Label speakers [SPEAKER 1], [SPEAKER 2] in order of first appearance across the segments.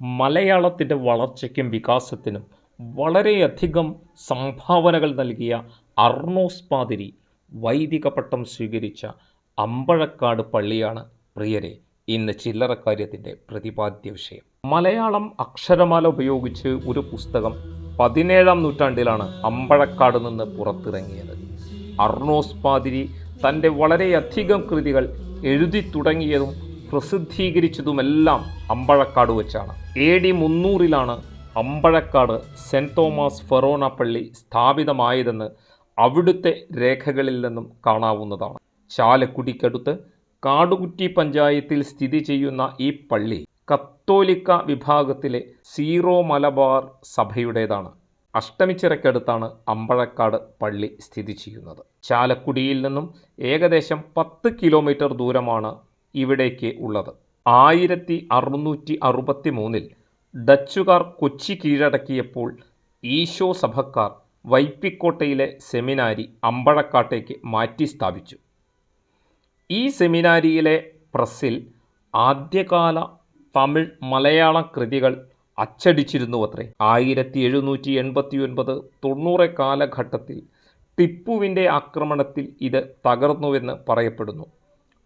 [SPEAKER 1] മലയാളത്തിൻ്റെ വളർച്ചയ്ക്കും വികാസത്തിനും വളരെയധികം സംഭാവനകൾ നൽകിയ അർണോസ് പാതിരി വൈദിക പട്ടം സ്വീകരിച്ച അമ്പഴക്കാട് പള്ളിയാണ് പ്രിയരെ ഇന്ന് ചില്ലറക്കാര്യത്തിൻ്റെ പ്രതിപാദ്യ വിഷയം. മലയാളം അക്ഷരമാല ഉപയോഗിച്ച് ഒരു പുസ്തകം 17-ാം നൂറ്റാണ്ടിലാണ് അമ്പഴക്കാട് നിന്ന് പുറത്തിറങ്ങിയത്. അർണോസ് പാതിരി തൻ്റെ വളരെയധികം കൃതികൾ എഴുതി തുടങ്ങിയതും പ്രസിദ്ധീകരിച്ചതുമെല്ലാം അമ്പഴക്കാട് വെച്ചാണ്. AD 300-ലാണ് അമ്പഴക്കാട് സെൻറ് തോമസ് ഫെറോന പള്ളി സ്ഥാപിതമായതെന്ന് അവിടുത്തെ രേഖകളിൽ നിന്നും കാണാവുന്നതാണ്. ചാലക്കുടിക്കടുത്ത് കാടുകുറ്റി പഞ്ചായത്തിൽ സ്ഥിതി ചെയ്യുന്ന ഈ പള്ളി കത്തോലിക്ക വിഭാഗത്തിലെ സീറോ മലബാർ സഭയുടേതാണ്. അഷ്ടമിച്ചിറയ്ക്കടുത്താണ് അമ്പഴക്കാട് പള്ളി സ്ഥിതി ചെയ്യുന്നത്. ചാലക്കുടിയിൽ നിന്നും ഏകദേശം 10 കിലോമീറ്റർ ദൂരമാണ് ഇവിടേക്ക് ഉള്ളത്. 1663-ൽ ഡച്ചുകാർ കൊച്ചി കീഴടക്കിയപ്പോൾ ഈശോ സഭക്കാർ വൈപ്പിക്കോട്ടയിലെ സെമിനാരി അമ്പഴക്കാട്ടേക്ക് മാറ്റി സ്ഥാപിച്ചു. ഈ സെമിനാരിയിലെ പ്രസ്സിൽ ആദ്യകാല തമിഴ് മലയാളം കൃതികൾ അച്ചടിച്ചിരുന്നുവത്രേ. 1789-90 കാലഘട്ടത്തിൽ ടിപ്പുവിൻ്റെ ആക്രമണത്തിൽ ഇത് തകർന്നുവെന്ന് പറയപ്പെടുന്നു.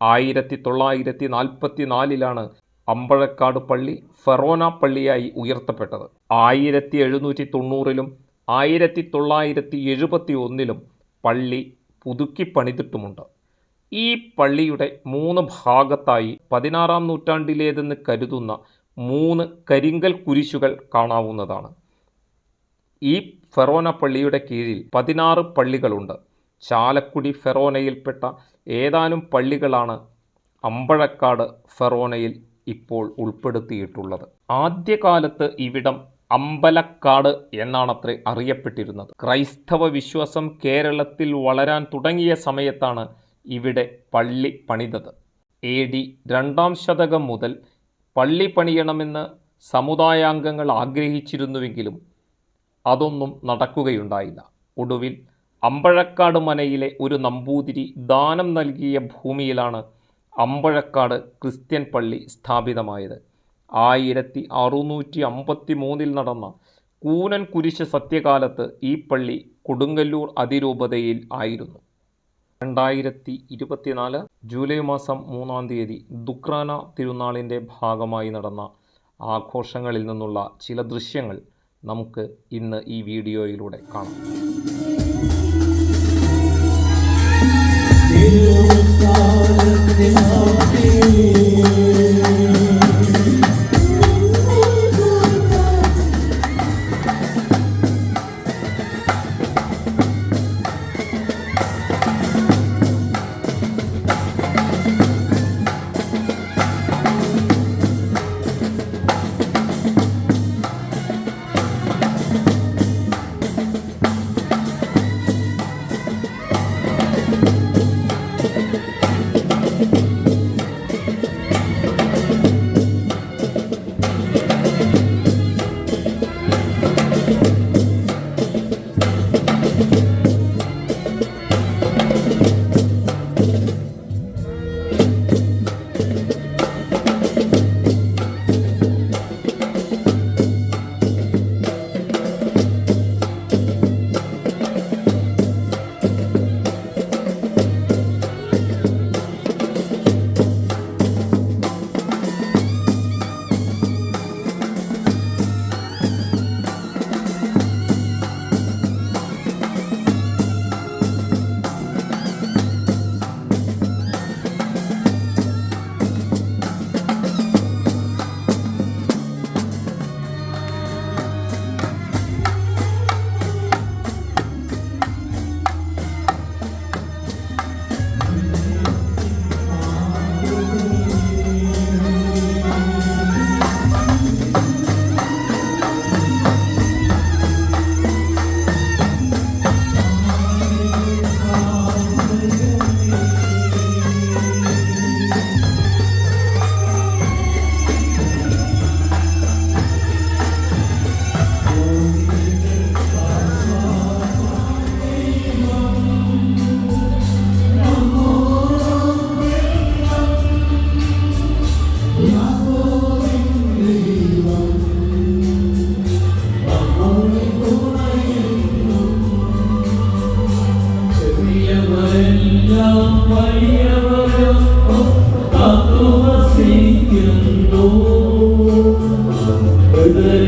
[SPEAKER 1] 1944-ലാണ് അമ്പഴക്കാട് പള്ളി ഫെറോന പള്ളിയായി ഉയർത്തപ്പെട്ടത്. 1790-ലും 1971-ലും പള്ളി പുതുക്കി പണിതിട്ടുമുണ്ട്. ഈ പള്ളിയുടെ 3 ഭാഗത്തായി 16-ാം നൂറ്റാണ്ടിലേതെന്ന് കരുതുന്ന 3 കരിങ്കൽ കുരിശുകൾ കാണാവുന്നതാണ്. ഈ ഫെറോന പള്ളിയുടെ കീഴിൽ 16 പള്ളികളുണ്ട്. ചാലക്കുടി ഫെറോനയിൽപ്പെട്ട ഏതാനും പള്ളികളാണ് അമ്പഴക്കാട് ഫെറോനയിൽ ഇപ്പോൾ ഉൾപ്പെടുത്തിയിട്ടുള്ളത്. ആദ്യകാലത്ത് ഇവിടം അമ്പലക്കാട് എന്നാണത്രേ അറിയപ്പെട്ടിരുന്നത്. ക്രൈസ്തവ വിശ്വാസം കേരളത്തിൽ വളരാൻ തുടങ്ങിയ സമയത്താണ് ഇവിടെ പള്ളി പണിതത്. AD 2-ാം ശതകം മുതൽ പള്ളി പണിയണമെന്ന് സമുദായാംഗങ്ങൾ ആഗ്രഹിച്ചിരുന്നുവെങ്കിലും അതൊന്നും നടക്കുകയുണ്ടായില്ല. ഒടുവിൽ അമ്പഴക്കാട് മനയിലെ ഒരു നമ്പൂതിരി ദാനം നൽകിയ ഭൂമിയിലാണ് അമ്പഴക്കാട് ക്രിസ്ത്യൻ പള്ളി സ്ഥാപിതമായത്. 1653-ൽ നടന്ന കൂനൻ കുരിശ് സത്യകാലത്ത് ഈ പള്ളി കൊടുങ്ങല്ലൂർ അതിരൂപതയിൽ ആയിരുന്നു. 2024 ജൂലൈ മാസം 3-ാം തീയതി ദുക്രാന തിരുനാളിൻ്റെ ഭാഗമായി നടന്ന ആഘോഷങ്ങളിൽ നിന്നുള്ള ചില ദൃശ്യങ്ങൾ നമുക്ക് ഇന്ന് ഈ വീഡിയോയിലൂടെ കാണാം.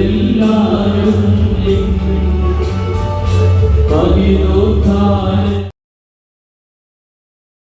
[SPEAKER 2] എല്ലാരും